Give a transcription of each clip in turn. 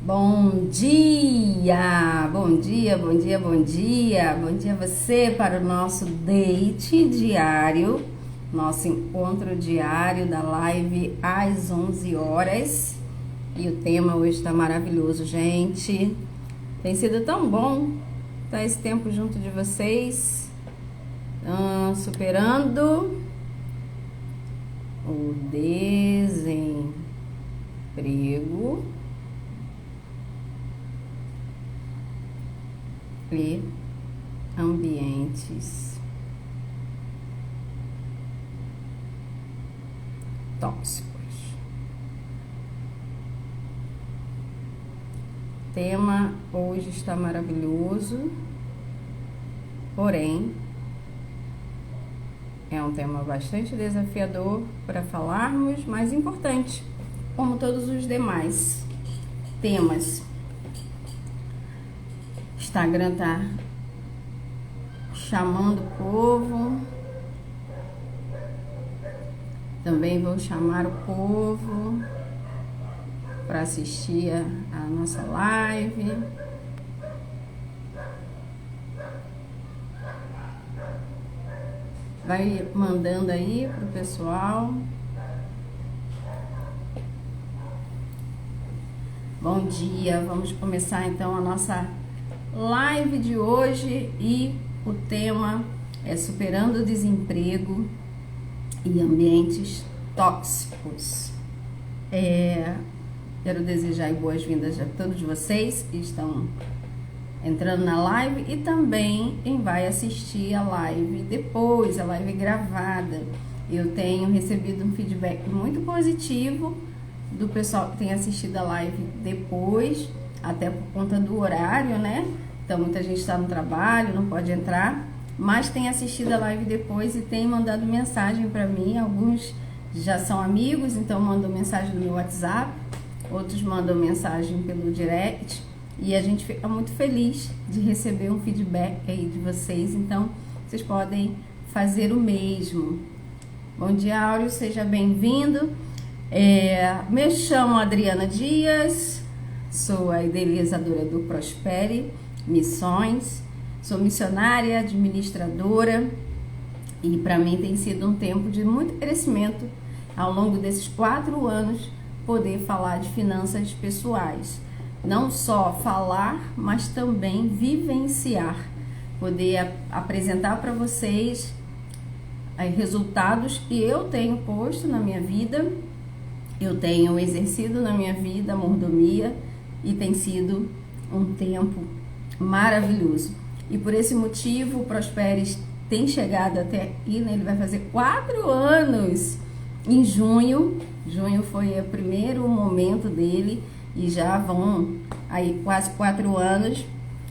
Bom dia, bom dia, bom dia, bom dia, bom dia a você para o nosso date diário, nosso encontro diário da live às 11 horas. E o tema hoje está maravilhoso, gente. Tem sido tão bom estar esse tempo junto de vocês, superando o desemprego e ambientes tóxicos. O tema hoje está maravilhoso, porém é um tema bastante desafiador para falarmos, mas importante, como todos os demais temas. Instagram tá chamando o povo. Também vou chamar o povo para assistir a nossa live. Vai mandando aí pro pessoal. Bom dia, vamos começar então a nossa live de hoje e o tema é superando o desemprego e ambientes tóxicos. Quero desejar boas-vindas a todos vocês que estão entrando na live e também quem vai assistir a live depois, a live gravada. Eu tenho recebido um feedback muito positivo do pessoal que tem assistido a live depois, até por conta do horário, né? Então muita gente está no trabalho, não pode entrar, mas tem assistido a live depois e tem mandado mensagem para mim. Alguns já são amigos, então mandam mensagem no meu WhatsApp, outros mandam mensagem pelo direct, e a gente fica muito feliz de receber um feedback aí de vocês, então vocês podem fazer o mesmo. Bom dia, Áureo, seja bem-vindo. Me chamo Adriana Dias, sou a idealizadora do Prospere Missões, sou missionária, administradora, e para mim tem sido um tempo de muito crescimento ao longo desses 4 anos poder falar de finanças pessoais. Não só falar, mas também vivenciar, poder apresentar para vocês resultados que eu tenho posto na minha vida, eu tenho exercido na minha vida a mordomia, e tem sido um tempo maravilhoso. E por esse motivo o Prosperes tem chegado até aqui, né? Ele vai fazer 4 anos em junho. Junho foi o primeiro momento dele e já vão aí quase 4 anos.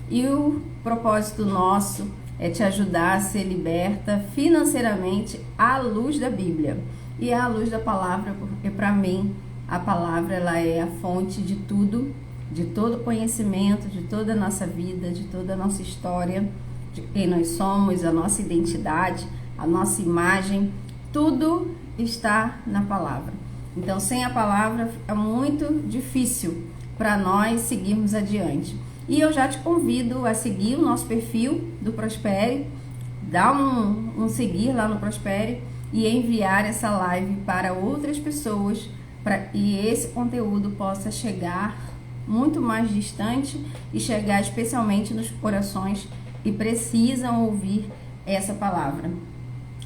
E o propósito nosso é te ajudar a ser liberta financeiramente à luz da Bíblia e à luz da palavra, porque para mim a palavra ela é a fonte de tudo, de todo conhecimento, de toda a nossa vida, de toda a nossa história, de quem nós somos, a nossa identidade, a nossa imagem, tudo está na palavra. Então, sem a palavra é muito difícil para nós seguirmos adiante. E eu já te convido a seguir o nosso perfil do Prospere, dar um seguir lá no Prospere e enviar essa live para outras pessoas, para que esse conteúdo possa chegar muito mais distante e chegar especialmente nos corações que precisam ouvir essa palavra.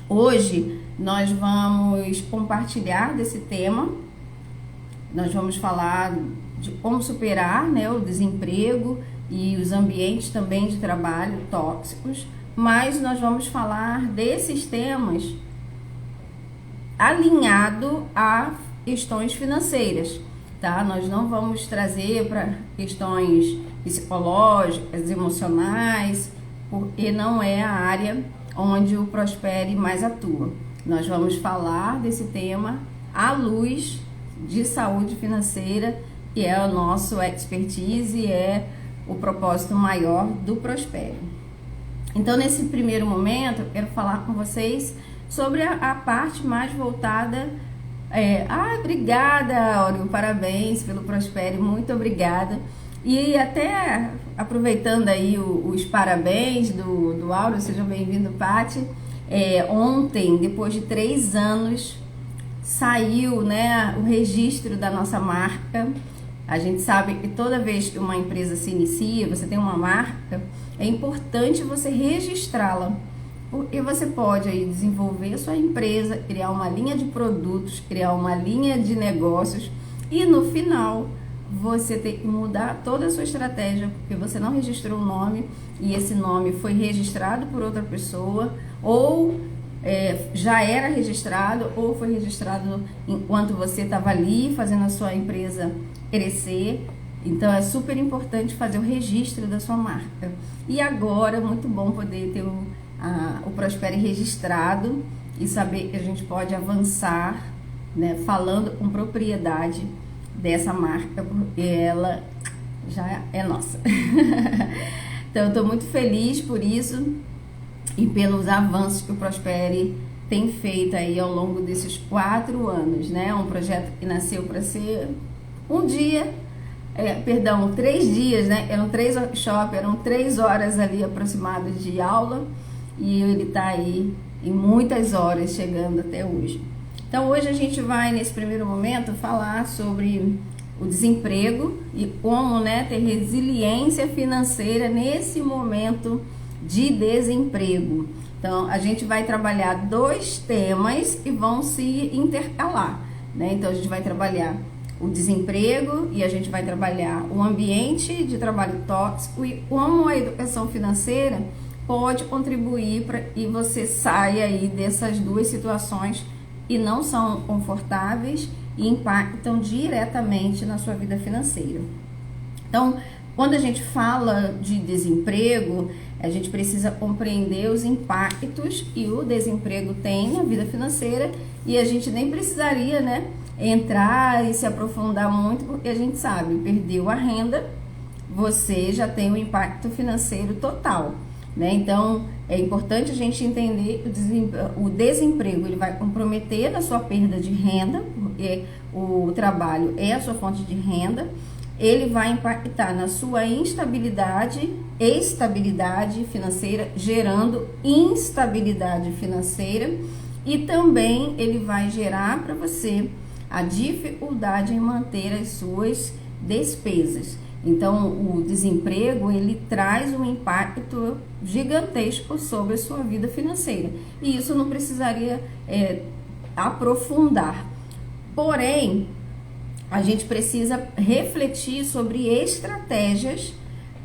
Hoje nós vamos compartilhar desse tema, nós vamos falar de como superar, né, o desemprego e os ambientes também de trabalho tóxicos, mas nós vamos falar desses temas alinhado a questões financeiras. Tá? Nós não vamos trazer para questões psicológicas, emocionais, porque não é a área onde o Prospere mais atua. Nós vamos falar desse tema à luz de saúde financeira, que é o nosso expertise e é o propósito maior do Prospere. Então, nesse primeiro momento, eu quero falar com vocês sobre a parte mais voltada obrigada, Áureo, parabéns pelo Prospere, muito obrigada. E até aproveitando aí os parabéns do Auro, seja bem-vindo, Paty. Ontem, depois de 3 anos, saiu, né, o registro da nossa marca. A gente sabe que toda vez que uma empresa se inicia, você tem uma marca, é importante você registrá-la. Porque você pode aí desenvolver a sua empresa, criar uma linha de produtos, criar uma linha de negócios e no final você tem que mudar toda a sua estratégia porque você não registrou o nome e esse nome foi registrado por outra pessoa ou já era registrado ou foi registrado enquanto você estava ali fazendo a sua empresa crescer. Então é super importante fazer o registro da sua marca. E agora é muito bom poder ter o Prospere registrado e saber que a gente pode avançar, né, falando com propriedade dessa marca, porque ela já é nossa. Então eu estou muito feliz por isso e pelos avanços que o Prospere tem feito aí ao longo desses 4 anos, né? Um projeto que nasceu para ser 3 dias, né? Eram 3 workshops, eram 3 horas ali aproximadas de aula e ele está aí em muitas horas chegando até hoje. Então hoje a gente vai, nesse primeiro momento, falar sobre o desemprego e como, né, ter resiliência financeira nesse momento de desemprego. Então a gente vai trabalhar 2 temas que vão se intercalar, né? Então a gente vai trabalhar o desemprego e a gente vai trabalhar o ambiente de trabalho tóxico e como a educação financeira pode contribuir para que você saia aí dessas 2 situações que não são confortáveis e impactam diretamente na sua vida financeira. Então, quando a gente fala de desemprego, a gente precisa compreender os impactos que o desemprego tem na vida financeira e a gente nem precisaria, né, entrar e se aprofundar muito, porque a gente sabe, perdeu a renda, você já tem um impacto financeiro total, né? Então é importante a gente entender o desemprego, ele vai comprometer a sua perda de renda, porque o trabalho é a sua fonte de renda, ele vai impactar na sua estabilidade financeira, gerando instabilidade financeira e também ele vai gerar para você a dificuldade em manter as suas despesas. Então, o desemprego, ele traz um impacto gigantesco sobre a sua vida financeira. E isso não precisaria aprofundar. Porém, a gente precisa refletir sobre estratégias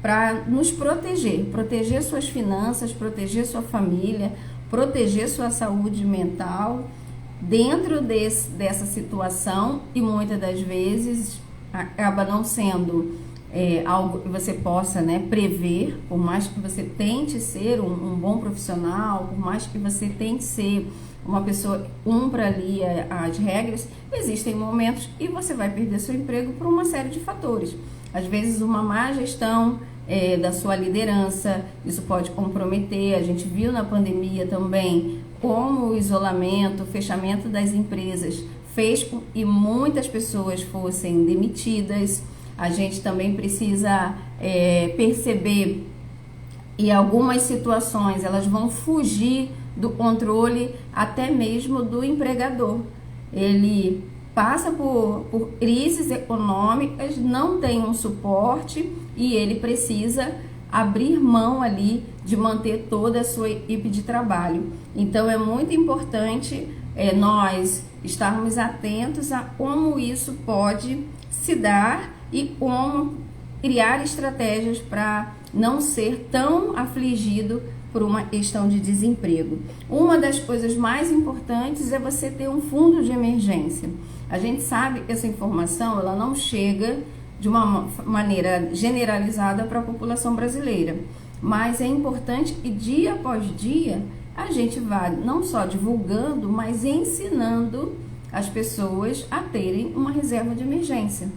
para nos proteger suas finanças, proteger sua família, proteger sua saúde mental dentro dessa situação e muitas das vezes acaba não sendo algo que você possa, né, prever, por mais que você tente ser um bom profissional, por mais que você tente ser uma pessoa que cumpra ali as regras, existem momentos e você vai perder seu emprego por uma série de fatores. Às vezes uma má gestão da sua liderança, isso pode comprometer. A gente viu na pandemia também como o isolamento, o fechamento das empresas fez com que muitas pessoas fossem demitidas. A gente também precisa perceber que algumas situações elas vão fugir do controle até mesmo do empregador. Ele passa por crises econômicas, não tem um suporte e ele precisa abrir mão ali de manter toda a sua equipe de trabalho. Então é muito importante nós estarmos atentos a como isso pode se dar e como criar estratégias para não ser tão afligido por uma questão de desemprego. Uma das coisas mais importantes é você ter um fundo de emergência. A gente sabe que essa informação ela não chega de uma maneira generalizada para a população brasileira, mas é importante que dia após dia a gente vá não só divulgando, mas ensinando as pessoas a terem uma reserva de emergência.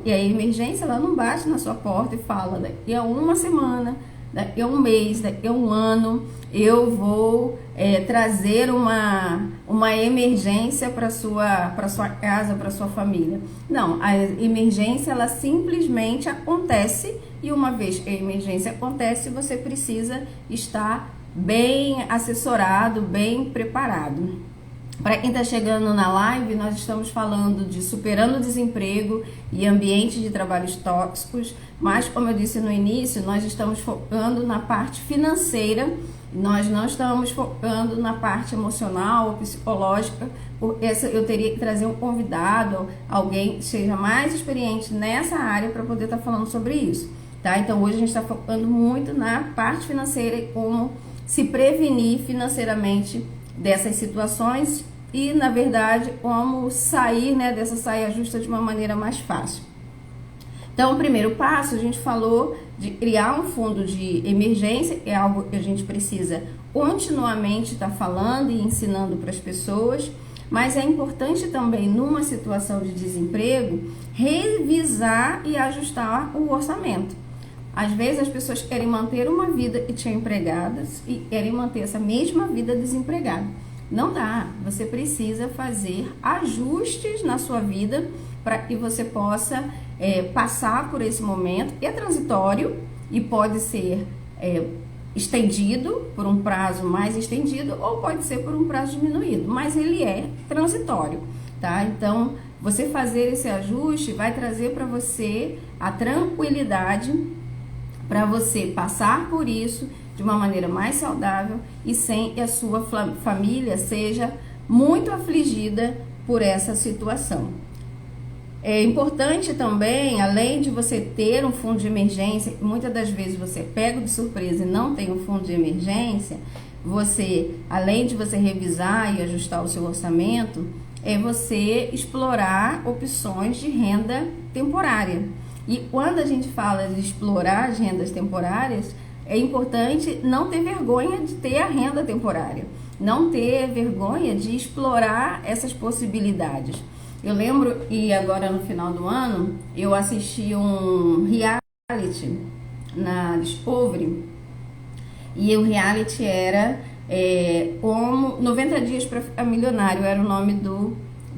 E a emergência ela não bate na sua porta e fala daqui a uma semana daqui a um mês, daqui a um ano, eu vou trazer uma emergência para sua casa, para sua família. Não, a emergência ela simplesmente acontece, e uma vez que a emergência acontece, você precisa estar bem assessorado, bem preparado. Para quem está chegando na live, nós estamos falando de superando o desemprego e ambiente de trabalhos tóxicos, mas como eu disse no início, nós estamos focando na parte financeira, nós não estamos focando na parte emocional ou psicológica, porque eu teria que trazer um convidado, alguém que seja mais experiente nessa área para poder estar falando sobre isso, tá? Então hoje a gente está focando muito na parte financeira e como se prevenir financeiramente dessas situações e, na verdade, como sair, né, dessa saia justa de uma maneira mais fácil. Então, o primeiro passo, a gente falou de criar um fundo de emergência, que é algo que a gente precisa continuamente estar falando e ensinando para as pessoas, mas é importante também, numa situação de desemprego, revisar e ajustar o orçamento. Às vezes as pessoas querem manter uma vida que tinha empregadas e querem manter essa mesma vida desempregada. Não dá, você precisa fazer ajustes na sua vida para que você possa passar por esse momento. É transitório e pode ser estendido por um prazo mais estendido ou pode ser por um prazo diminuído, mas ele é transitório, tá? Então, você fazer esse ajuste vai trazer para você a tranquilidade para você passar por isso de uma maneira mais saudável e sem que a sua família seja muito afligida por essa situação. É importante também, além de você ter um fundo de emergência, muitas das vezes você pega de surpresa e não tem um fundo de emergência, você, além de você revisar e ajustar o seu orçamento, é você explorar opções de renda temporária. E quando a gente fala de explorar as rendas temporárias, é importante não ter vergonha de ter a renda temporária, não ter vergonha de explorar essas possibilidades. Eu lembro que agora no final do ano eu assisti um reality na Discovery e o reality era como 90 dias para ficar milionário, era o nome do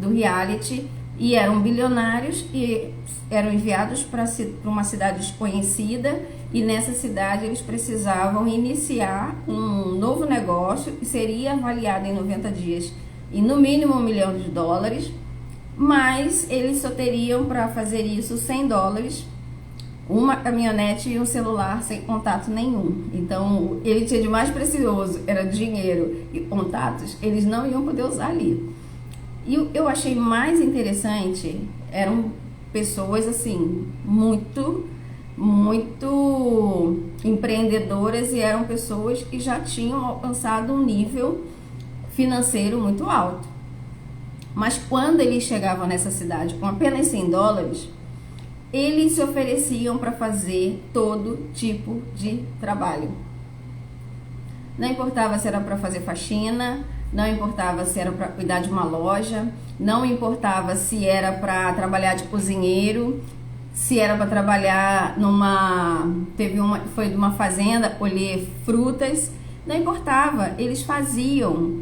reality, e eram bilionários e eram enviados para uma cidade desconhecida, e nessa cidade eles precisavam iniciar um novo negócio que seria avaliado em 90 dias em no mínimo $1 milhão, mas eles só teriam para fazer isso $100, uma caminhonete e um celular sem contato nenhum. Então, ele tinha de mais precioso, era dinheiro e contatos, eles não iam poder usar ali. E eu achei mais interessante, eram pessoas assim, muito empreendedoras, e eram pessoas que já tinham alcançado um nível financeiro muito alto. Mas quando eles chegavam nessa cidade com apenas $100, eles se ofereciam para fazer todo tipo de trabalho. Não importava se era para fazer faxina, não importava se era para cuidar de uma loja, não importava se era para trabalhar de cozinheiro, se era para trabalhar foi de uma fazenda, colher frutas, não importava, eles faziam,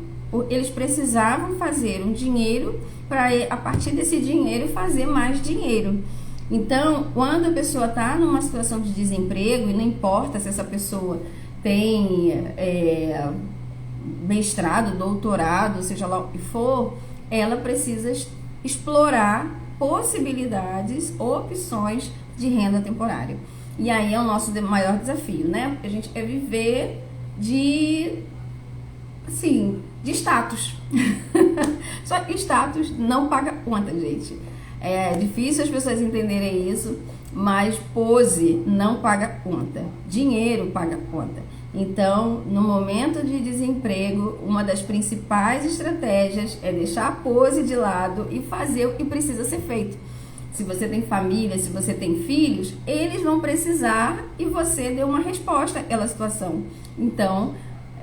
eles precisavam fazer um dinheiro para, a partir desse dinheiro, fazer mais dinheiro. Então, quando a pessoa está numa situação de desemprego, e não importa se essa pessoa tem mestrado, doutorado, seja lá o que for, ela precisa explorar possibilidades, opções de renda temporária. E aí é o nosso maior desafio, né? Porque a gente quer viver de status. Só que status não paga conta, gente. É difícil as pessoas entenderem isso, mas pose não paga conta. Dinheiro paga conta. Então, no momento de desemprego, uma das principais estratégias é deixar a pose de lado e fazer o que precisa ser feito. Se você tem família, se você tem filhos, eles vão precisar e você deu uma resposta àquela situação. Então,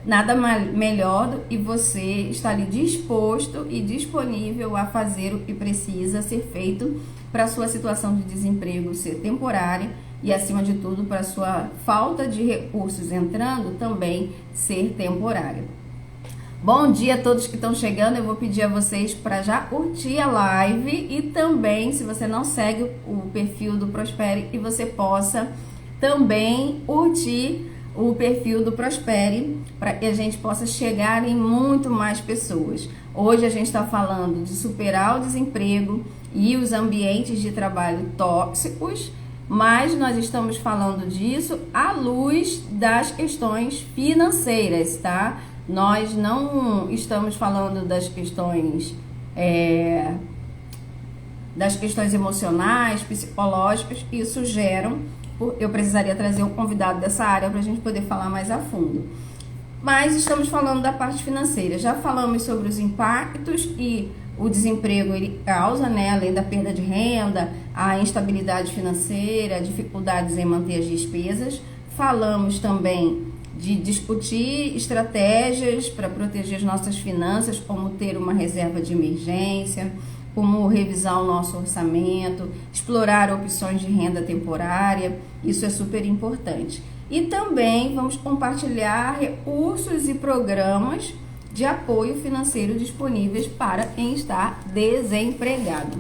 nada melhor do que você estar ali disposto e disponível a fazer o que precisa ser feito para a sua situação de desemprego ser temporária e, acima de tudo, para sua falta de recursos entrando também ser temporária. Bom dia a todos que estão chegando. Eu vou pedir a vocês para já curtir a live e também, se você não segue o perfil do Prospere, que você possa também curtir o perfil do Prospere, para que a gente possa chegar em muito mais pessoas. Hoje a gente está falando de superar o desemprego e os ambientes de trabalho tóxicos, mas nós estamos falando disso à luz das questões financeiras, tá? Nós não estamos falando das questões emocionais, psicológicas, que isso geram. Eu precisaria trazer um convidado dessa área para a gente poder falar mais a fundo. Mas estamos falando da parte financeira. Já falamos sobre os impactos que o desemprego ele causa, né? Além da perda de renda, a instabilidade financeira, dificuldades em manter as despesas. Falamos também de discutir estratégias para proteger as nossas finanças, como ter uma reserva de emergência, como revisar o nosso orçamento, explorar opções de renda temporária. Isso é super importante. E também vamos compartilhar recursos e programas de apoio financeiro disponíveis para quem está desempregado.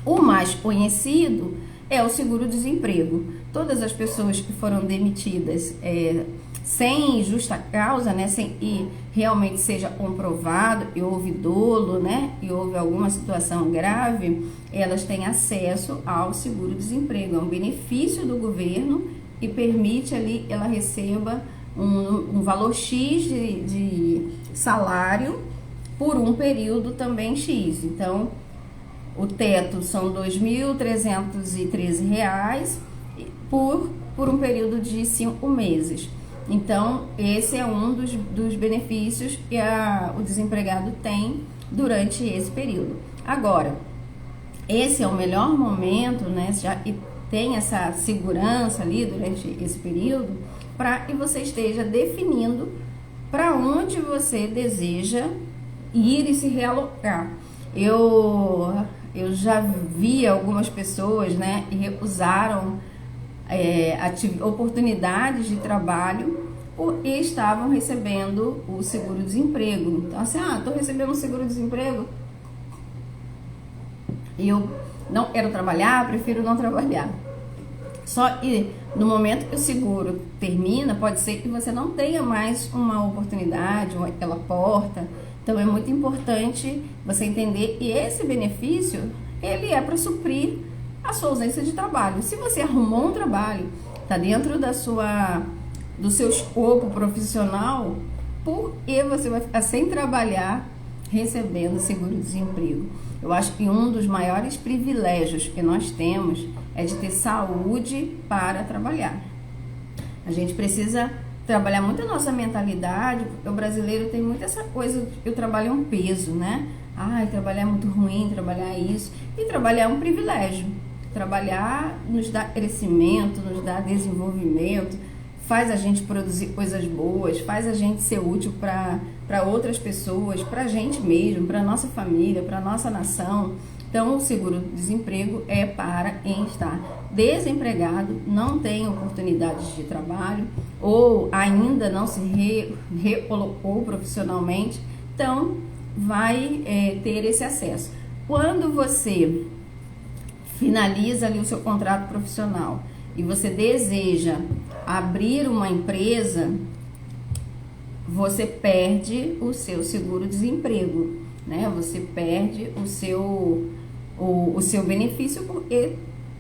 O mais conhecido é o seguro-desemprego. Todas as pessoas que foram demitidas sem justa causa, né, sem que realmente seja comprovado e houve dolo, né, e houve alguma situação grave, elas têm acesso ao seguro-desemprego. É um benefício do governo e permite ali que ela receba um valor X de salário por um período também X. Então, o teto são R$ 2.313 por um período de 5 meses. Então, esse é um dos benefícios que o desempregado tem durante esse período. Agora, esse é o melhor momento, né, já que tem essa segurança ali durante esse período, para que você esteja definindo para onde você deseja ir e se realocar. Eu já vi algumas pessoas, né, que recusaram oportunidades de trabalho porque estavam recebendo o seguro-desemprego. Então, assim, estou recebendo um seguro-desemprego e eu não quero trabalhar, prefiro não trabalhar. Só que no momento que o seguro termina, pode ser que você não tenha mais uma oportunidade ou aquela porta. Então, é muito importante você entender que esse benefício, ele é para suprir a sua ausência de trabalho. Se você arrumou um trabalho, está dentro do seu escopo profissional, por que você vai ficar sem trabalhar recebendo seguro-desemprego? Eu acho que um dos maiores privilégios que nós temos é de ter saúde para trabalhar. A gente precisa trabalhar muito a nossa mentalidade, porque o brasileiro tem muito essa coisa que o trabalho é um peso, né? Trabalhar é muito ruim, trabalhar é isso. E trabalhar é um privilégio. Trabalhar nos dá crescimento, nos dá desenvolvimento, faz a gente produzir coisas boas, faz a gente ser útil para outras pessoas, para a gente mesmo, para a nossa família, para a nossa nação. Então, o seguro-desemprego é para quem está desempregado, não tem oportunidades de trabalho ou ainda não se recolocou profissionalmente, então vai ter esse acesso. Quando você finaliza ali o seu contrato profissional e você deseja abrir uma empresa, você perde o seu seguro-desemprego, né? Você perde o seu benefício, porque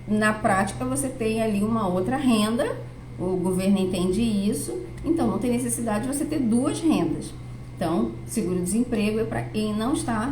na prática você tem ali uma outra renda, o governo entende isso, então não tem necessidade de você ter duas rendas. Então, seguro-desemprego é para quem não está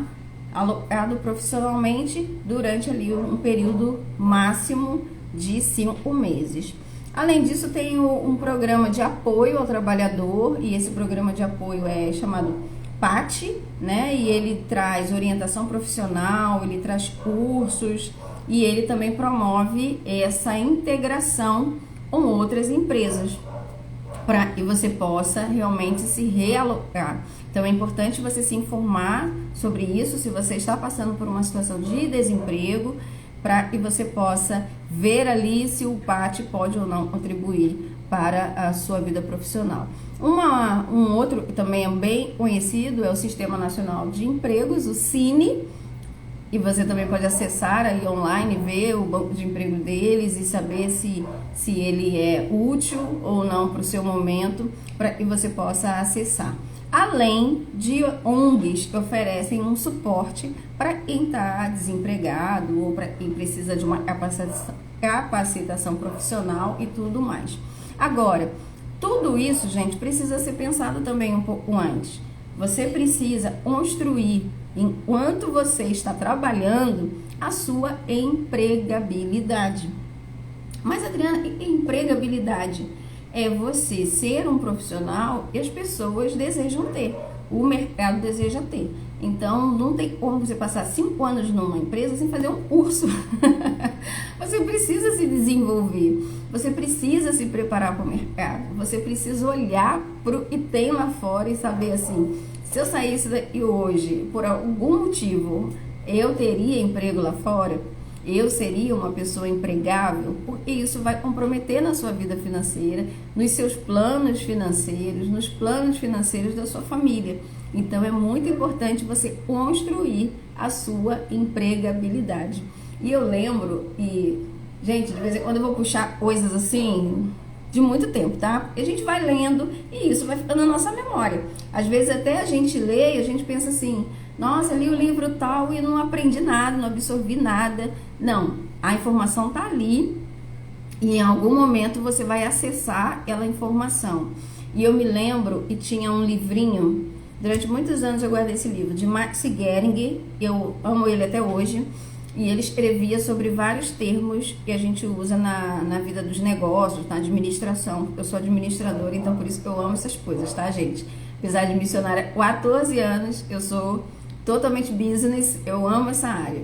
alocado profissionalmente durante ali um período máximo de 5 meses. Além disso, tem um programa de apoio ao trabalhador, e esse programa de apoio é chamado PAT, né? E ele traz orientação profissional, ele traz cursos e ele também promove essa integração com outras empresas para que você possa realmente se realocar. Então é importante você se informar sobre isso, se você está passando por uma situação de desemprego, para que você possa ver ali se o PAT pode ou não contribuir para a sua vida profissional. Um outro que também é bem conhecido é o Sistema Nacional de Empregos, o SINE, e você também pode acessar aí online, ver o banco de emprego deles e saber se ele é útil ou não para o seu momento, para que você possa acessar. Além de ONGs que oferecem um suporte para quem está desempregado ou para quem precisa de uma capacitação profissional e tudo mais. Agora, tudo isso, gente, precisa ser pensado também um pouco antes. Você precisa construir, enquanto você está trabalhando, a sua empregabilidade. Mas, Adriana, empregabilidade é você ser um profissional que as pessoas desejam ter, o mercado deseja ter. Então, não tem como você passar 5 anos numa empresa sem fazer um curso. Você precisa se desenvolver, você precisa se preparar para o mercado, você precisa olhar para o que tem lá fora e saber assim, se eu saísse daqui hoje, por algum motivo, eu teria emprego lá fora? Eu seria uma pessoa empregável? Porque isso vai comprometer na sua vida financeira, nos seus planos financeiros, nos planos financeiros da sua família. Então, é muito importante você construir a sua empregabilidade. E eu lembro, e, gente, de vez em quando eu vou puxar coisas assim, de muito tempo, tá? Porque a gente vai lendo e isso vai ficando na nossa memória. Às vezes até a gente lê e a gente pensa assim, nossa, li o livro tal e não aprendi nada, não absorvi nada. Não, a informação tá ali e em algum momento você vai acessar aquela informação. E eu me lembro que tinha um livrinho, durante muitos anos eu guardei esse livro, de Max Geringer, eu amo ele até hoje. E ele escrevia sobre vários termos que a gente usa na vida dos negócios, na administração. Eu sou administradora, então por isso que eu amo essas coisas, tá, gente? Apesar de missionária há 14 anos, eu sou totalmente business, eu amo essa área.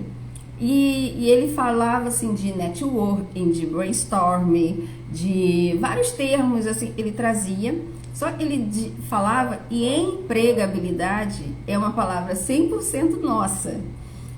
E ele falava assim de networking, de brainstorming, de vários termos assim ele trazia. Só que ele falava e empregabilidade é uma palavra 100% nossa.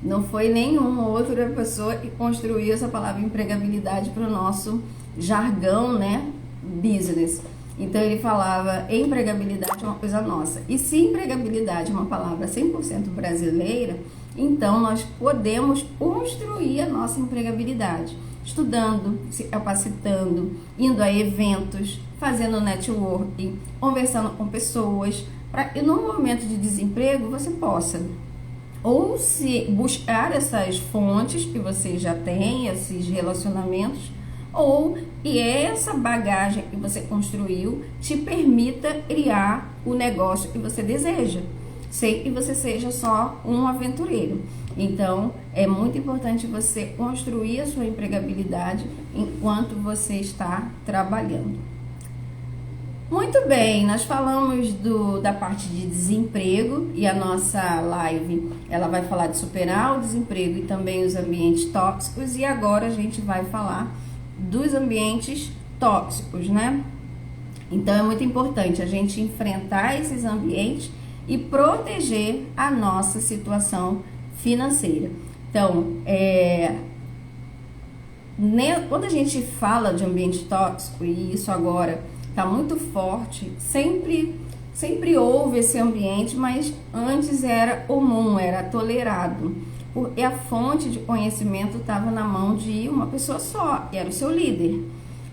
Não foi nenhuma outra pessoa que construiu essa palavra empregabilidade para o nosso jargão, né, business. Então ele falava, empregabilidade é uma coisa nossa. E se empregabilidade é uma palavra 100% brasileira, então nós podemos construir a nossa empregabilidade. Estudando, se capacitando, indo a eventos, fazendo networking, conversando com pessoas, para que no momento de desemprego você possa ou se buscar essas fontes que você já tem, esses relacionamentos, ou que essa bagagem que você construiu te permita criar o negócio que você deseja, sem que você seja só um aventureiro. Então, é muito importante você construir a sua empregabilidade enquanto você está trabalhando. Muito bem, nós falamos da parte de desemprego e a nossa live, ela vai falar de superar o desemprego e também os ambientes tóxicos, e agora a gente vai falar dos ambientes tóxicos, né? Então é muito importante a gente enfrentar esses ambientes e proteger a nossa situação financeira. Então, quando a gente fala de ambiente tóxico, e isso agora está muito forte, sempre houve esse ambiente, mas antes era comum, era tolerado, porque a fonte de conhecimento estava na mão de uma pessoa só, que era o seu líder.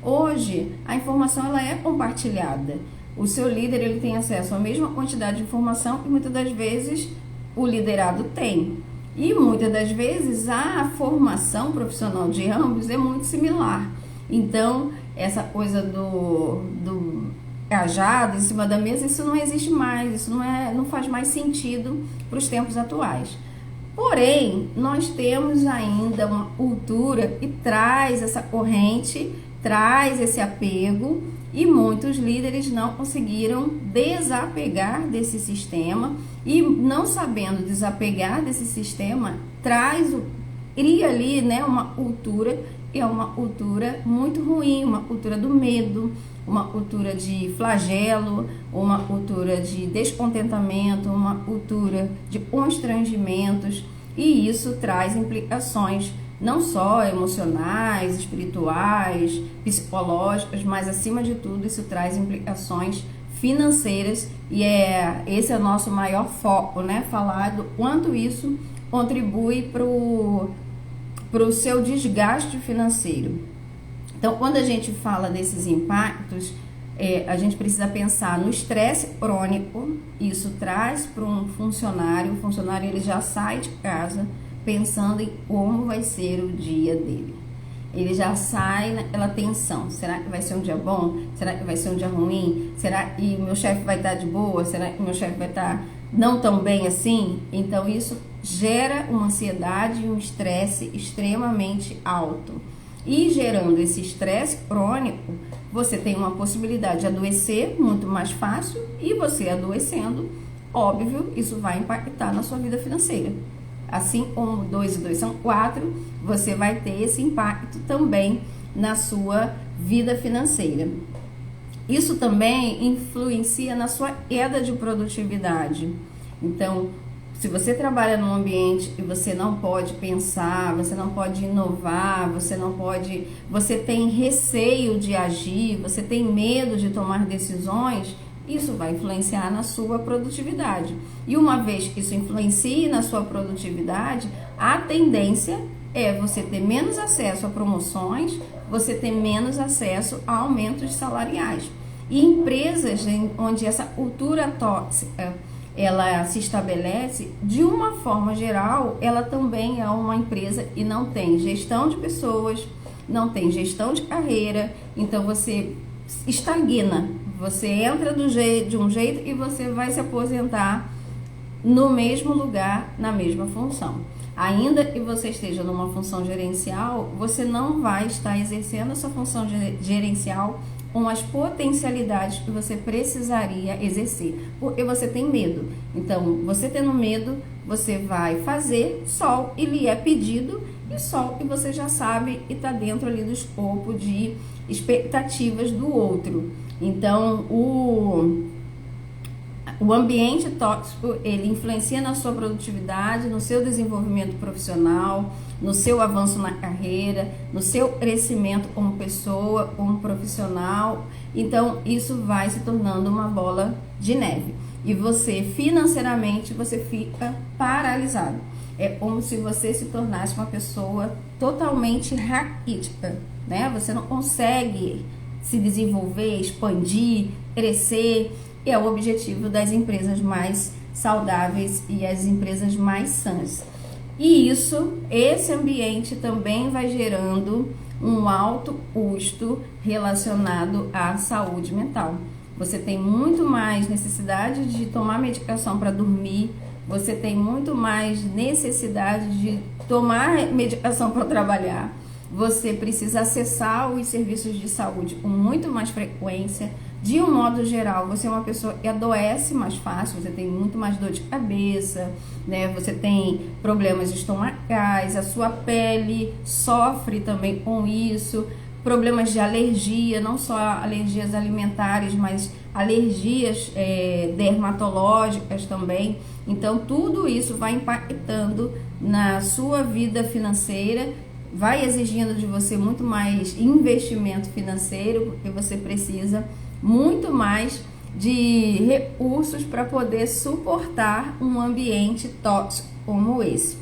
Hoje, a informação ela é compartilhada. O seu líder ele tem acesso à mesma quantidade de informação que muitas das vezes o liderado tem. E muitas das vezes a formação profissional de ambos é muito similar. Então, essa coisa do cajado em cima da mesa, isso não existe mais, isso não faz mais sentido para os tempos atuais. Porém, nós temos ainda uma cultura que traz essa corrente, traz esse apego, e muitos líderes não conseguiram desapegar desse sistema, e não sabendo desapegar desse sistema, cria ali, né, uma cultura que é uma cultura muito ruim, uma cultura do medo, uma cultura de flagelo, uma cultura de descontentamento, uma cultura de constrangimentos, e isso traz implicações não só emocionais, espirituais, psicológicas, mas acima de tudo isso traz implicações financeiras e esse é o nosso maior foco, né? Falar do quanto isso contribui para o seu desgaste financeiro. Então, quando a gente fala desses impactos, a gente precisa pensar no estresse crônico. Isso traz para um funcionário, o funcionário ele já sai de casa pensando em como vai ser o dia dele. Ele já sai naquela tensão, será que vai ser um dia bom? Será que vai ser um dia ruim? Será que meu chefe vai estar de boa? Será que meu chefe vai estar não tão bem assim? Então isso gera uma ansiedade e um estresse extremamente alto. E gerando esse estresse crônico, você tem uma possibilidade de adoecer muito mais fácil e você adoecendo, óbvio, isso vai impactar na sua vida financeira. Assim como 2 e 2 são 4, você vai ter esse impacto também na sua vida financeira. Isso também influencia na sua queda de produtividade. Então, se você trabalha num ambiente e você não pode pensar, você não pode inovar, você tem receio de agir, você tem medo de tomar decisões, isso vai influenciar na sua produtividade. E uma vez que isso influencia na sua produtividade, a tendência é você ter menos acesso a promoções, você ter menos acesso a aumentos salariais. E empresas onde essa cultura tóxica ela se estabelece, de uma forma geral, ela também é uma empresa e não tem gestão de pessoas, não tem gestão de carreira, então você estagna, você entra de um jeito e você vai se aposentar no mesmo lugar, na mesma função. Ainda que você esteja numa função gerencial, você não vai estar exercendo essa função gerencial com as potencialidades que você precisaria exercer, porque você tem medo. Então, você tendo medo, você vai fazer só o que lhe é pedido e só o que você já sabe e está dentro ali do escopo de expectativas do outro. Então, o ambiente tóxico, ele influencia na sua produtividade, no seu desenvolvimento profissional, no seu avanço na carreira, no seu crescimento como pessoa, como profissional. Então, isso vai se tornando uma bola de neve. E você, financeiramente, você fica paralisado. É como se você se tornasse uma pessoa totalmente raquítica, né? Você não consegue se desenvolver, expandir, crescer. É o objetivo das empresas mais saudáveis e as empresas mais sãs. E esse ambiente também vai gerando um alto custo relacionado à saúde mental. Você tem muito mais necessidade de tomar medicação para dormir, você tem muito mais necessidade de tomar medicação para trabalhar, você precisa acessar os serviços de saúde com muito mais frequência. De um modo geral, você é uma pessoa que adoece mais fácil, você tem muito mais dor de cabeça, né? Você tem problemas estomacais, a sua pele sofre também com isso, problemas de alergia, não só alergias alimentares, mas alergias dermatológicas também. Então, tudo isso vai impactando na sua vida financeira, vai exigindo de você muito mais investimento financeiro, porque você precisa muito mais de recursos para poder suportar um ambiente tóxico como esse.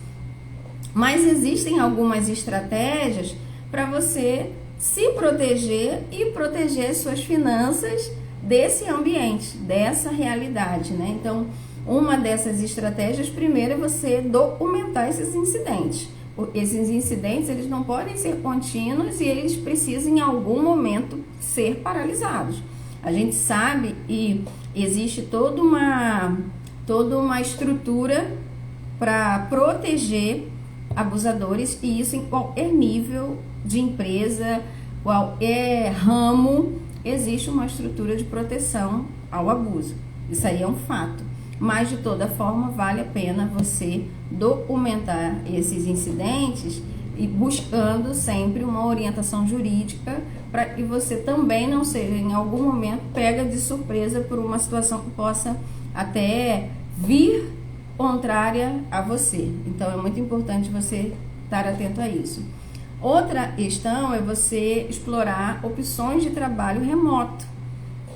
Mas existem algumas estratégias para você se proteger e proteger suas finanças desse ambiente, dessa realidade, né? Então, uma dessas estratégias, primeiro, é você documentar esses incidentes. Esses incidentes, eles não podem ser contínuos e eles precisam, em algum momento, ser paralisados. A gente sabe e existe toda uma estrutura para proteger abusadores, e isso em qualquer nível de empresa, qualquer ramo, existe uma estrutura de proteção ao abuso. Isso aí é um fato. Mas, de toda forma, vale a pena você documentar esses incidentes e buscando sempre uma orientação jurídica para que você também não seja, em algum momento, pega de surpresa por uma situação que possa até vir contrária a você. Então, é muito importante você estar atento a isso. Outra questão é você explorar opções de trabalho remoto.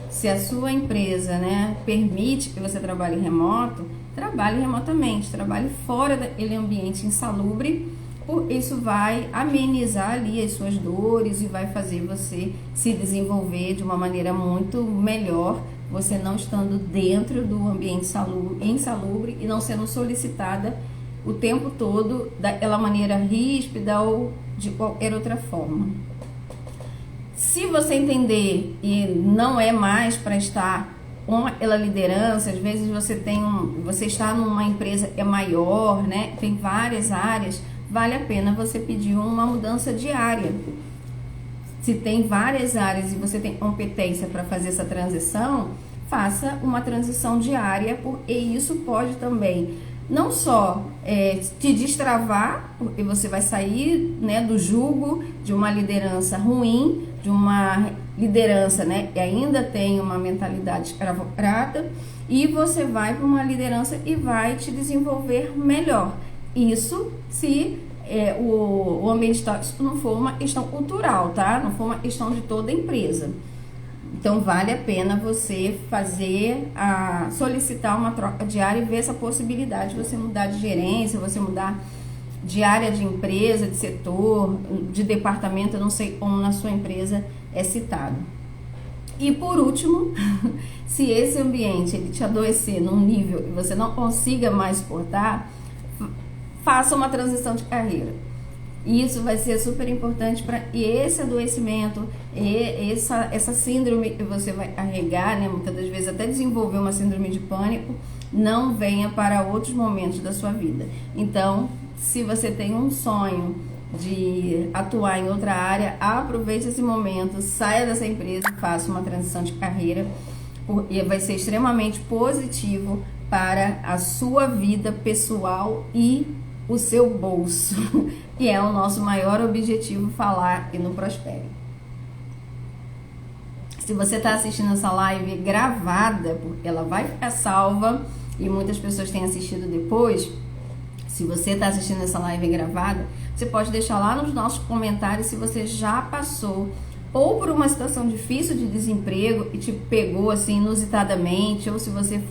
Se a sua empresa, né, permite que você trabalhe remoto, trabalhe remotamente, trabalhe fora daquele ambiente insalubre. Isso vai amenizar ali as suas dores e vai fazer você se desenvolver de uma maneira muito melhor, você não estando dentro do ambiente insalubre e não sendo solicitada o tempo todo daquela maneira ríspida ou de qualquer outra forma. Se você entender e não é mais para estar com aquela liderança, às vezes você está numa empresa que é maior, né? Tem várias áreas, vale a pena você pedir uma mudança de área. Se tem várias áreas e você tem competência para fazer essa transição, faça uma transição de área, e isso pode também não só te destravar, porque você vai sair, né, do jugo de uma liderança ruim, de uma liderança, né, que ainda tem uma mentalidade escravocrata, e você vai para uma liderança e vai te desenvolver melhor. Isso se o ambiente tóxico não for uma questão cultural, tá? Não for uma questão de toda a empresa. Então vale a pena você solicitar uma troca de área e ver essa possibilidade de você mudar de gerência, você mudar de área de empresa, de setor, de departamento, eu não sei como na sua empresa é citado. E por último, se esse ambiente ele te adoecer num nível que você não consiga mais suportar, faça uma transição de carreira. Isso vai ser super importante para esse adoecimento, essa síndrome que você vai carregar, né? Muitas das vezes até desenvolver uma síndrome de pânico, não venha para outros momentos da sua vida. Então, se você tem um sonho de atuar em outra área, aproveite esse momento, saia dessa empresa, faça uma transição de carreira, porque vai ser extremamente positivo para a sua vida pessoal e o seu bolso, que é o nosso maior objetivo falar aqui no Prospere. Se você está assistindo essa live gravada, porque ela vai ficar salva e muitas pessoas têm assistido depois, se você está assistindo essa live gravada, você pode deixar lá nos nossos comentários se você já passou ou por uma situação difícil de desemprego e te pegou assim inusitadamente, ou se você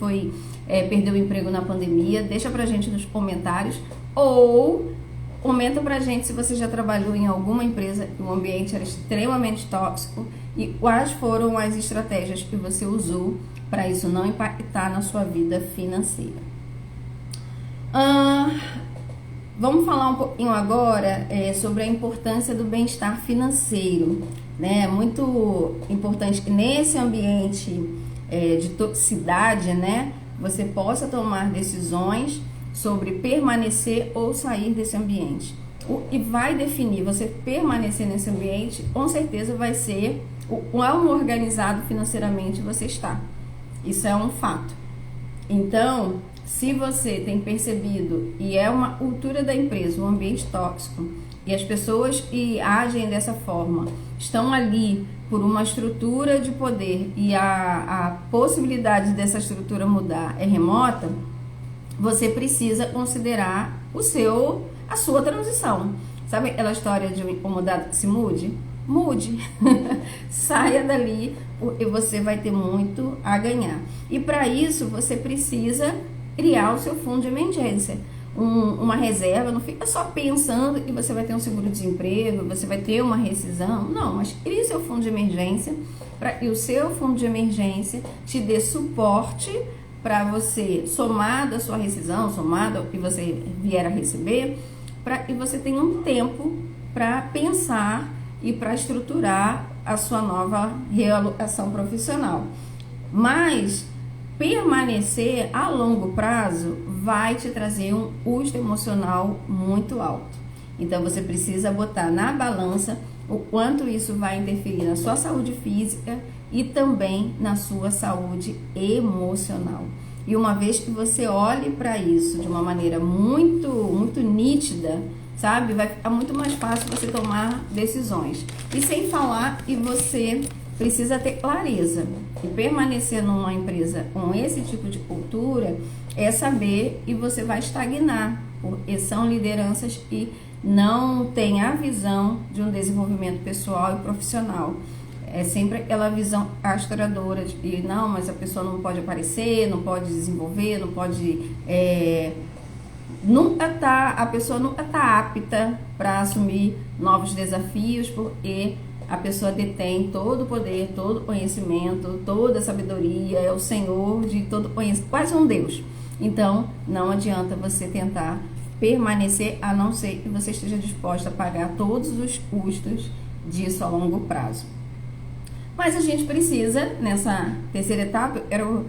perdeu o emprego na pandemia, deixa pra gente nos comentários, ou comenta pra gente se você já trabalhou em alguma empresa e o ambiente era extremamente tóxico e quais foram as estratégias que você usou para isso não impactar na sua vida financeira. Vamos falar um pouquinho agora sobre a importância do bem-estar financeiro, né? É muito importante que nesse ambiente de toxicidade, né, você possa tomar decisões sobre permanecer ou sair desse ambiente. O que vai definir você permanecer nesse ambiente, com certeza vai ser o quão organizado financeiramente você está. Isso é um fato. Então, se você tem percebido e é uma cultura da empresa, um ambiente tóxico, e as pessoas que agem dessa forma estão ali por uma estrutura de poder e a possibilidade dessa estrutura mudar é remota, você precisa considerar a sua transição. Sabe aquela história de um incomodado que se mude? Mude. Saia dali e você vai ter muito a ganhar. E para isso você precisa criar o seu fundo de emergência. Uma reserva, não fica só pensando que você vai ter um seguro-desemprego, você vai ter uma rescisão. Não, mas crie seu fundo de emergência para que o seu fundo de emergência te dê suporte para você, somado à sua rescisão, somado ao que você vier a receber, para que você tenha um tempo para pensar e para estruturar a sua nova realocação profissional. Mas permanecer a longo prazo vai te trazer um custo emocional muito alto. Então você precisa botar na balança o quanto isso vai interferir na sua saúde física e também na sua saúde emocional. E uma vez que você olhe para isso de uma maneira muito, muito nítida, sabe, vai ficar muito mais fácil você tomar decisões. E sem falar que você precisa ter clareza. E permanecer numa empresa com esse tipo de cultura é saber que você vai estagnar, porque são lideranças que não tem a visão de um desenvolvimento pessoal e profissional. É sempre aquela visão astradora de não, mas a pessoa não pode aparecer, não pode desenvolver, não pode... a pessoa nunca tá apta para assumir novos desafios, porque a pessoa detém todo o poder, todo o conhecimento, toda a sabedoria, é o Senhor de todo conhecimento, quase um Deus. Então, não adianta você tentar permanecer, a não ser que você esteja disposta a pagar todos os custos disso a longo prazo. Mas a gente precisa, nessa terceira etapa, eu quero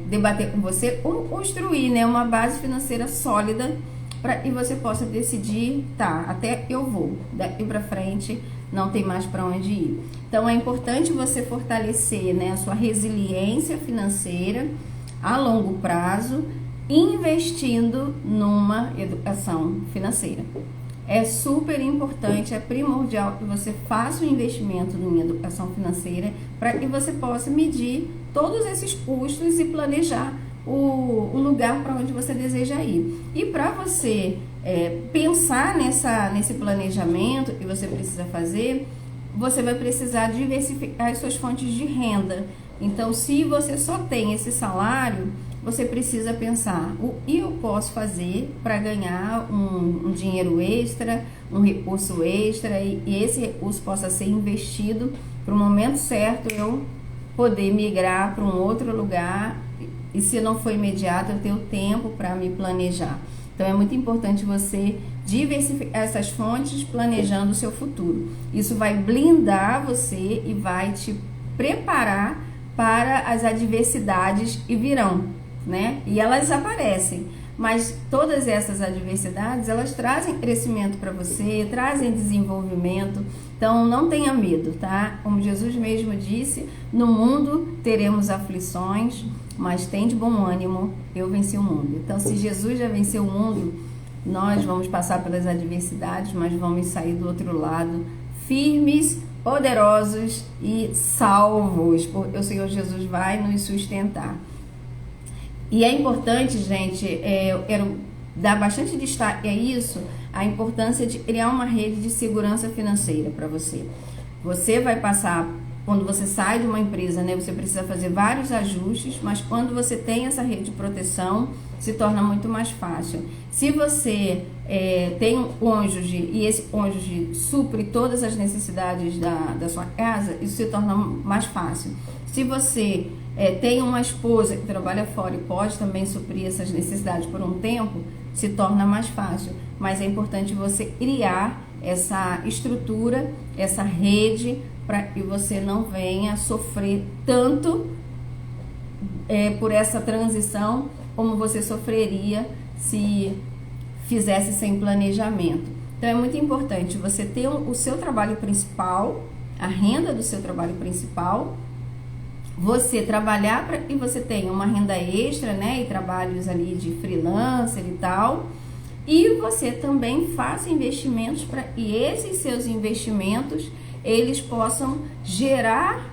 debater com você como construir, né, uma base financeira sólida para que você possa decidir, tá, até eu vou, daqui para frente não tem mais para onde ir. Então é importante você fortalecer, né, a sua resiliência financeira a longo prazo, investindo numa educação financeira. É super importante, é primordial que você faça um investimento em educação financeira para que você possa medir todos esses custos e planejar o lugar para onde você deseja ir. E para você pensar nesse planejamento que você precisa fazer, você vai precisar diversificar as suas fontes de renda. Então, se você só tem esse salário, você precisa pensar o que eu posso fazer para ganhar um dinheiro extra, um recurso extra, e esse recurso possa ser investido para o momento certo eu poder migrar para um outro lugar, e se não for imediato eu tenho tempo para me planejar. Então é muito importante você diversificar essas fontes planejando o seu futuro. Isso vai blindar você e vai te preparar para as adversidades que virão, né? E elas aparecem, mas todas essas adversidades, elas trazem crescimento para você, trazem desenvolvimento. Então não tenha medo, tá? Como Jesus mesmo disse, no mundo teremos aflições, mas tem de bom ânimo, eu venci o mundo. Então se Jesus já venceu o mundo, nós vamos passar pelas adversidades, mas vamos sair do outro lado firmes, poderosos e salvos, porque o Senhor Jesus vai nos sustentar. E é importante, gente, eu quero dar bastante destaque a isso, a importância de criar uma rede de segurança financeira para você. Você vai passar, quando você sai de uma empresa, né, você precisa fazer vários ajustes, mas quando você tem essa rede de proteção, se torna muito mais fácil. Se você tem um cônjuge e esse cônjuge supre todas as necessidades da sua casa, isso se torna mais fácil. Se você tem uma esposa que trabalha fora e pode também suprir essas necessidades por um tempo, se torna mais fácil. Mas é importante você criar essa estrutura, essa rede, para que você não venha sofrer tanto por essa transição como você sofreria se fizesse sem planejamento. Então é muito importante você ter o seu trabalho principal, a renda do seu trabalho principal, você trabalhar para que você tenha uma renda extra, né, e trabalhos ali de freelancer e tal, e você também faça investimentos para que esses seus investimentos eles possam gerar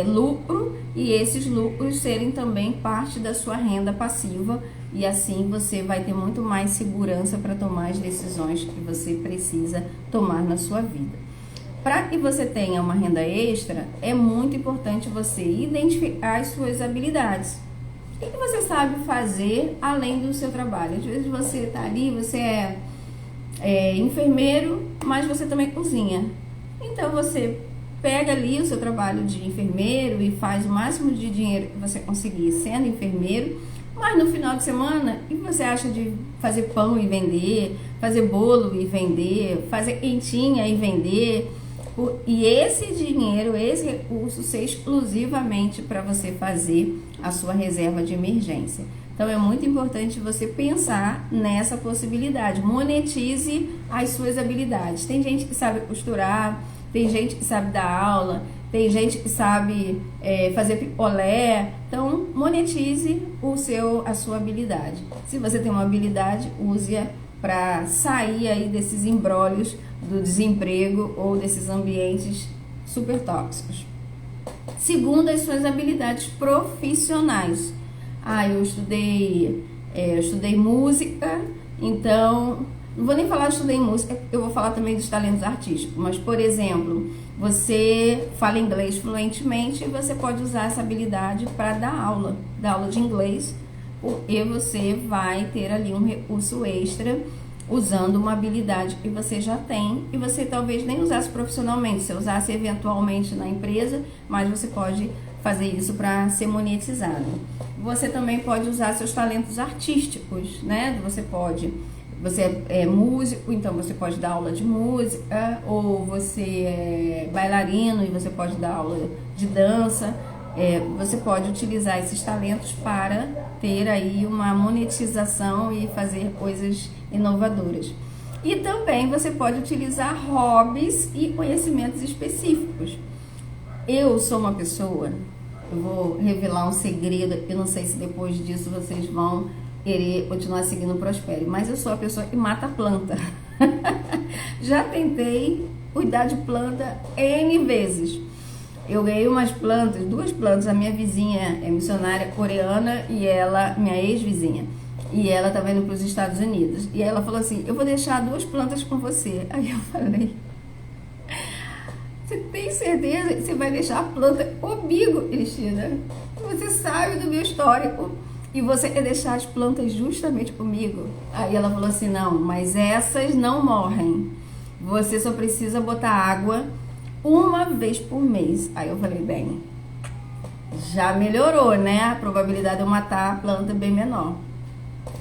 lucro, e esses lucros serem também parte da sua renda passiva, e assim você vai ter muito mais segurança para tomar as decisões que você precisa tomar na sua vida. Para que você tenha uma renda extra, é muito importante você identificar as suas habilidades. O que você sabe fazer além do seu trabalho? Às vezes você está ali, você é enfermeiro, mas você também cozinha. Então você pega ali o seu trabalho de enfermeiro e faz o máximo de dinheiro que você conseguir sendo enfermeiro, mas no final de semana, o que você acha de fazer pão e vender, fazer bolo e vender, fazer quentinha e vender? E esse dinheiro, esse recurso ser exclusivamente para você fazer a sua reserva de emergência. Então é muito importante você pensar nessa possibilidade. Monetize as suas habilidades. Tem gente que sabe costurar, tem gente que sabe dar aula, tem gente que sabe fazer picolé. Então monetize a sua habilidade. Se você tem uma habilidade, use-a para sair aí desses imbrólios do desemprego ou desses ambientes super tóxicos. Segundo, as suas habilidades profissionais. Eu estudei música, então Não vou nem falar estudei música, eu vou falar também dos talentos artísticos. Mas, por exemplo, você fala inglês fluentemente e você pode usar essa habilidade para dar aula de inglês, e você vai ter ali um recurso extra usando uma habilidade que você já tem e você talvez nem usasse profissionalmente, você usasse eventualmente na empresa, mas você pode fazer isso para ser monetizado. Você também pode usar seus talentos artísticos, né? Você é músico, então você pode dar aula de música, ou você é bailarino e você pode dar aula de dança. Você pode utilizar esses talentos para ter aí uma monetização e fazer coisas inovadoras. E também você pode utilizar hobbies e conhecimentos específicos. Eu sou uma pessoa, eu vou revelar um segredo, eu não sei se depois disso vocês vão querer continuar seguindo o Prospere, mas eu sou a pessoa que mata planta. Já tentei cuidar de planta N vezes. Eu ganhei umas plantas, 2 plantas, a minha vizinha é missionária coreana e ela, minha ex-vizinha, e ela tá indo para os Estados Unidos. E ela falou assim, eu vou deixar 2 plantas com você. Aí eu falei, você tem certeza que você vai deixar a planta comigo, Cristina? Você sabe do meu histórico e você quer deixar as plantas justamente comigo? Aí ela falou assim, não, mas essas não morrem. Você só precisa botar água 1 vez por mês. Aí eu falei, bem, já melhorou, né? A probabilidade de eu matar a planta é bem menor.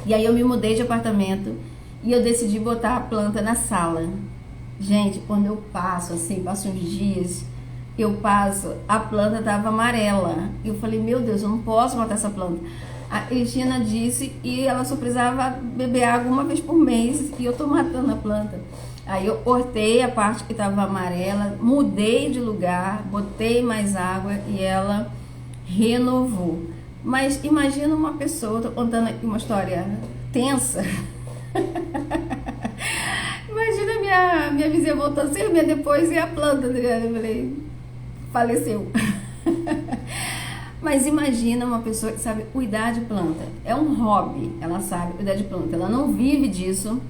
E aí eu me mudei de apartamento e eu decidi botar a planta na sala. Gente, quando eu passo uns dias, a planta tava amarela. E eu falei, meu Deus, eu não posso matar essa planta. A Cristina disse e ela só precisava beber água 1 vez por mês e eu tô matando a planta. Aí eu cortei a parte que estava amarela, mudei de lugar, botei mais água e ela renovou. Mas imagina uma pessoa, tô contando aqui uma história tensa. Imagina minha vizinha voltando 6 meses depois e a planta, eu falei, faleceu. Mas imagina uma pessoa que sabe cuidar de planta. É um hobby, ela sabe cuidar de planta. Ela não vive disso.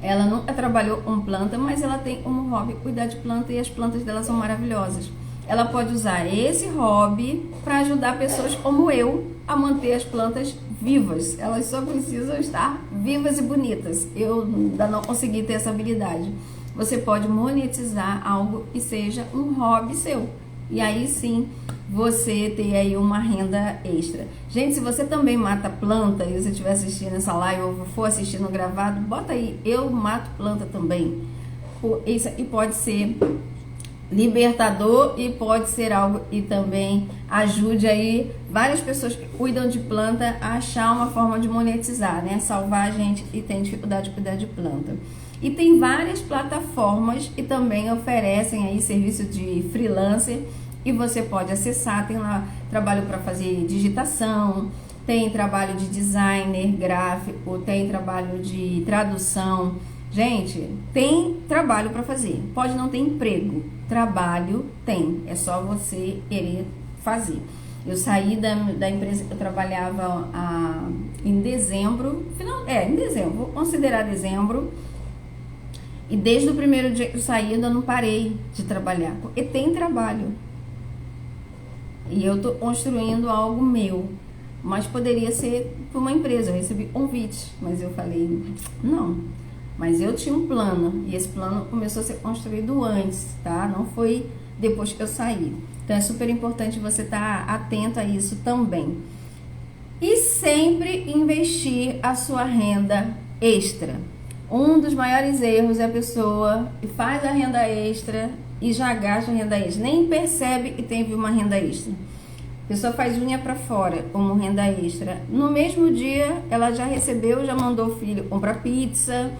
Ela nunca trabalhou com planta, mas ela tem como hobby cuidar de planta e as plantas dela são maravilhosas. Ela pode usar esse hobby para ajudar pessoas como eu a manter as plantas vivas. Elas só precisam estar vivas e bonitas. Eu ainda não consegui ter essa habilidade. Você pode monetizar algo que seja um hobby seu. E aí sim, você ter aí uma renda extra. Gente, se você também mata planta e você estiver assistindo essa live ou for assistindo gravado, bota aí, eu mato planta também. Isso aqui pode ser libertador e pode ser algo que também ajude aí várias pessoas que cuidam de planta a achar uma forma de monetizar, né? Salvar a gente que tem dificuldade de cuidar de planta. E tem várias plataformas que também oferecem aí serviço de freelancer e você pode acessar. Tem lá trabalho para fazer digitação, tem trabalho de designer gráfico, tem trabalho de tradução. Gente, tem trabalho para fazer. Pode não ter emprego, trabalho tem. É só você querer fazer. Eu saí da empresa que eu trabalhava em dezembro, em dezembro, vou considerar dezembro. E desde o primeiro dia que eu saí, eu não parei de trabalhar, porque tem trabalho. E eu tô construindo algo meu, mas poderia ser por uma empresa. Eu recebi convite, mas eu falei, não. Mas eu tinha um plano, e esse plano começou a ser construído antes, tá? Não foi depois que eu saí. Então é super importante você estar atento a isso também. E sempre investir a sua renda extra. Um dos maiores erros é a pessoa que faz a renda extra e já gasta a renda extra. Nem percebe que teve uma renda extra. A pessoa faz unha para fora como renda extra. No mesmo dia, ela já recebeu, já mandou o filho comprar pizza,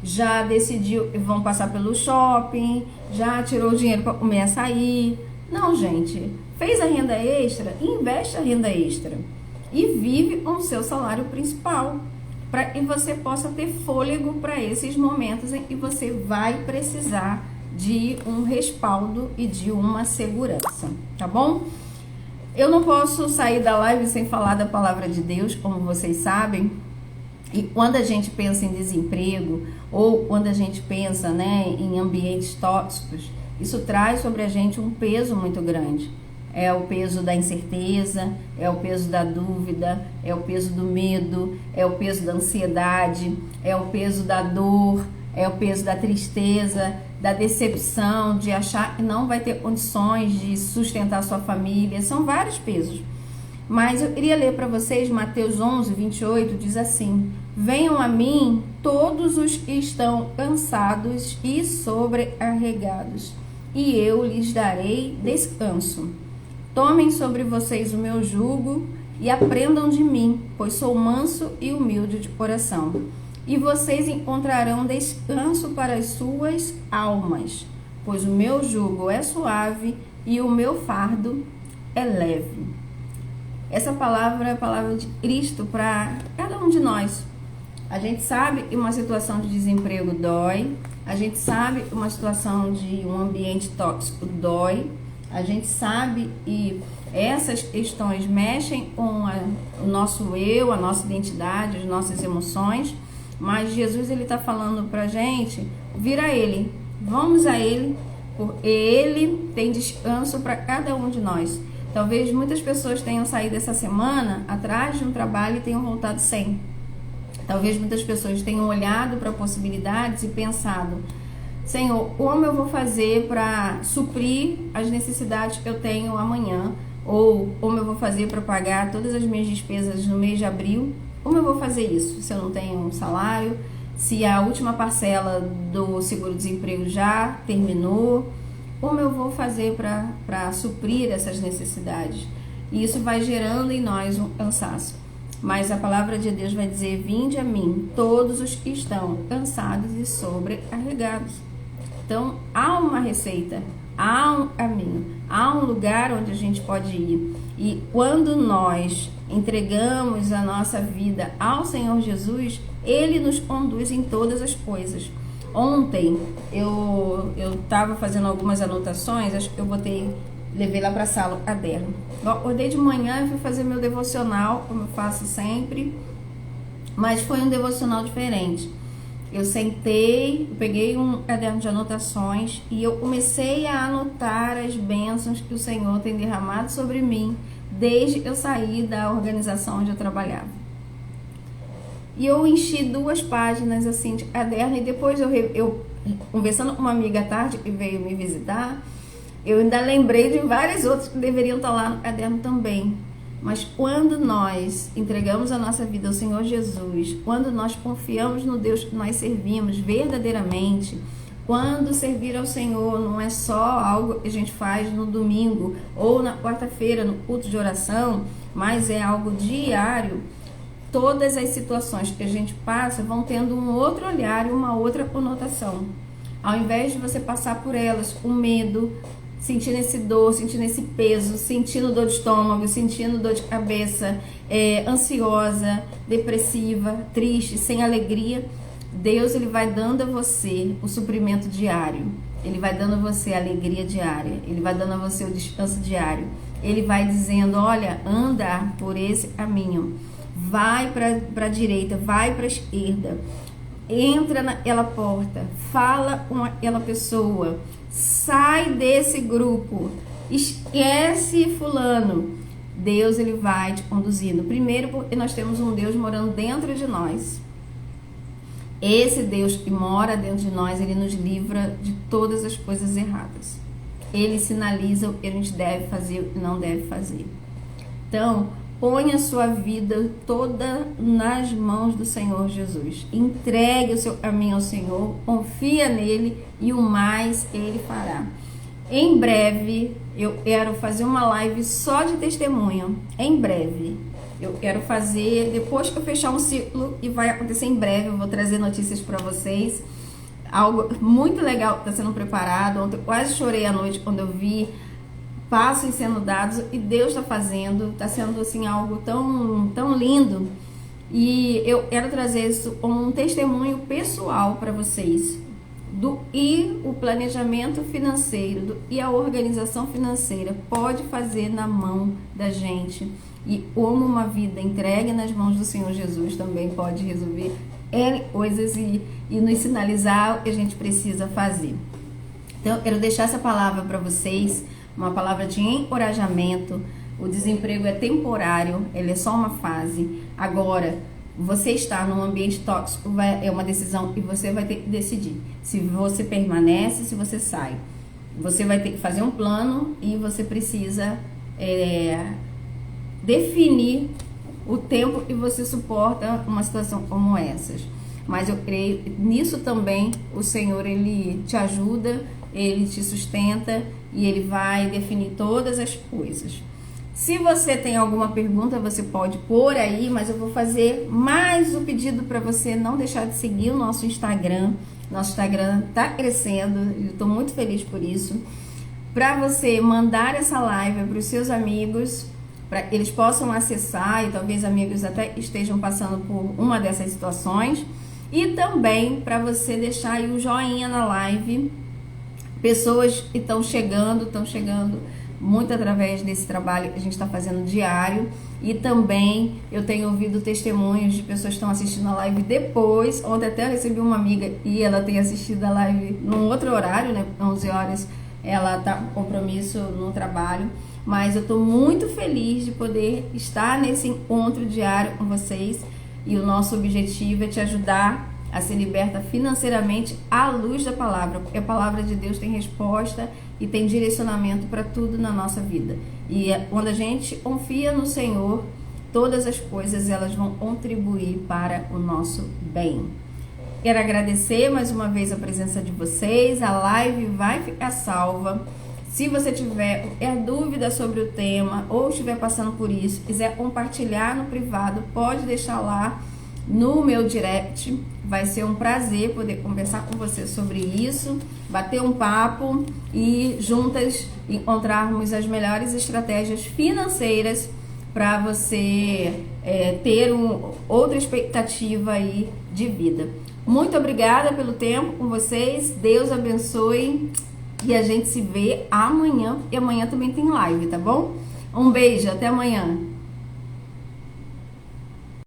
já decidiu que vão passar pelo shopping, já tirou o dinheiro para comer açaí. Não, gente. Fez a renda extra, investe a renda extra e vive com o seu salário principal, para que você possa ter fôlego para esses momentos em que você vai precisar de um respaldo e de uma segurança, tá bom? Eu não posso sair da live sem falar da palavra de Deus, como vocês sabem. E quando a gente pensa em desemprego, ou quando a gente pensa, né, em ambientes tóxicos, isso traz sobre a gente um peso muito grande. É o peso da incerteza, é o peso da dúvida, é o peso do medo, é o peso da ansiedade, é o peso da dor, é o peso da tristeza, da decepção, de achar que não vai ter condições de sustentar sua família. São vários pesos. Mas eu queria ler para vocês Mateus 11, 28, diz assim: venham a mim todos os que estão cansados e sobrecarregados, e eu lhes darei descanso. Tomem sobre vocês o meu jugo e aprendam de mim, pois sou manso e humilde de coração. E vocês encontrarão descanso para as suas almas, pois o meu jugo é suave e o meu fardo é leve. Essa palavra é a palavra de Cristo para cada um de nós. A gente sabe que uma situação de desemprego dói, a gente sabe que uma situação de um ambiente tóxico dói, a gente sabe que essas questões mexem com o nosso eu, a nossa identidade, as nossas emoções, mas Jesus ele está falando para a gente, vir a Ele, vamos a Ele, porque Ele tem descanso para cada um de nós. Talvez muitas pessoas tenham saído essa semana atrás de um trabalho e tenham voltado sem. Talvez muitas pessoas tenham olhado para possibilidades e pensado: Senhor, como eu vou fazer para suprir as necessidades que eu tenho amanhã? Ou como eu vou fazer para pagar todas as minhas despesas no mês de abril? Como eu vou fazer isso se eu não tenho um salário? Se a última parcela do seguro-desemprego já terminou? Como eu vou fazer para suprir essas necessidades? E isso vai gerando em nós um cansaço. Mas a palavra de Deus vai dizer: vinde a mim, todos os que estão cansados e sobrecarregados. Então, há uma receita, há um caminho, há um lugar onde a gente pode ir. E quando nós entregamos a nossa vida ao Senhor Jesus, Ele nos conduz em todas as coisas. Ontem eu estava fazendo algumas anotações, acho que eu levei lá para a sala o caderno. Eu acordei de manhã e fui fazer meu devocional, como eu faço sempre, mas foi um devocional diferente. Eu sentei, peguei um caderno de anotações e eu comecei a anotar as bênçãos que o Senhor tem derramado sobre mim desde que eu saí da organização onde eu trabalhava. E eu enchi 2 páginas assim de caderno e depois eu conversando com uma amiga à tarde que veio me visitar, eu ainda lembrei de várias outras que deveriam estar lá no caderno também. Mas quando nós entregamos a nossa vida ao Senhor Jesus, quando nós confiamos no Deus que nós servimos verdadeiramente, quando servir ao Senhor não é só algo que a gente faz no domingo ou na quarta-feira no culto de oração, mas é algo diário, todas as situações que a gente passa vão tendo um outro olhar e uma outra conotação. Ao invés de você passar por elas com medo, sentindo esse dor, sentindo esse peso, sentindo dor de estômago, sentindo dor de cabeça, ansiosa, depressiva, triste, sem alegria, Deus ele vai dando a você o suprimento diário. Ele vai dando a você a alegria diária. Ele vai dando a você o descanso diário. Ele vai dizendo: olha, anda por esse caminho. Vai para a direita, vai para a esquerda. Entra naquela porta. Fala com aquela pessoa. Sai desse grupo. Esquece fulano. Deus ele vai te conduzindo. Primeiro porque nós temos um Deus morando dentro de nós. Esse Deus que mora dentro de nós, ele nos livra de todas as coisas erradas. Ele sinaliza o que a gente deve fazer e o que não deve fazer. Então, põe a sua vida toda nas mãos do Senhor Jesus. Entregue o seu caminho ao Senhor, confia nele e o mais ele fará. Em breve, eu quero fazer uma live só de testemunho. Em breve. Eu quero fazer, depois que eu fechar um ciclo, e vai acontecer em breve, eu vou trazer notícias para vocês. Algo muito legal que está sendo preparado. Ontem eu quase chorei à noite quando eu vi passos sendo dados e Deus está fazendo. Está sendo assim algo tão lindo. E eu quero trazer isso como um testemunho pessoal para vocês. e o planejamento financeiro e a organização financeira pode fazer na mão da gente, e como uma vida entregue nas mãos do Senhor Jesus também pode resolver coisas e nos sinalizar o que a gente precisa fazer. Então, eu quero deixar essa palavra para vocês, uma palavra de encorajamento. O desemprego é temporário, ele é só uma fase. Agora, você está num ambiente tóxico, é uma decisão e você vai ter que decidir se você permanece, se você sai. Você vai ter que fazer um plano e você precisa definir o tempo que você suporta uma situação como essas. Mas eu creio nisso também, o Senhor, Ele te ajuda, Ele te sustenta e Ele vai definir todas as coisas. Se você tem alguma pergunta, você pode pôr aí, mas eu vou fazer mais um pedido para você não deixar de seguir o nosso Instagram. Nosso Instagram está crescendo, eu estou muito feliz por isso. Para você mandar essa live para os seus amigos, para que eles possam acessar, e talvez amigos até estejam passando por uma dessas situações. E também para você deixar aí o joinha na live. Pessoas que estão chegando muito através desse trabalho que a gente está fazendo diário. E também eu tenho ouvido testemunhos de pessoas que estão assistindo a live depois. Ontem até eu recebi uma amiga e ela tem assistido a live num outro horário, né? 11 horas ela está com compromisso no trabalho. Mas eu estou muito feliz de poder estar nesse encontro diário com vocês. E o nosso objetivo é te ajudar a ser liberta financeiramente à luz da palavra, porque a palavra de Deus tem resposta e tem direcionamento para tudo na nossa vida. E quando a gente confia no Senhor, todas as coisas elas vão contribuir para o nosso bem. Quero agradecer mais uma vez a presença de vocês. A live vai ficar salva. Se você tiver dúvida sobre o tema ou estiver passando por isso, quiser compartilhar no privado, pode deixar lá no meu direct. Vai ser um prazer poder conversar com você sobre isso, bater um papo e juntas encontrarmos as melhores estratégias financeiras para você ter outra expectativa aí de vida. Muito obrigada pelo tempo com vocês. Deus abençoe e a gente se vê amanhã. E amanhã também tem live, tá bom? Um beijo, até amanhã.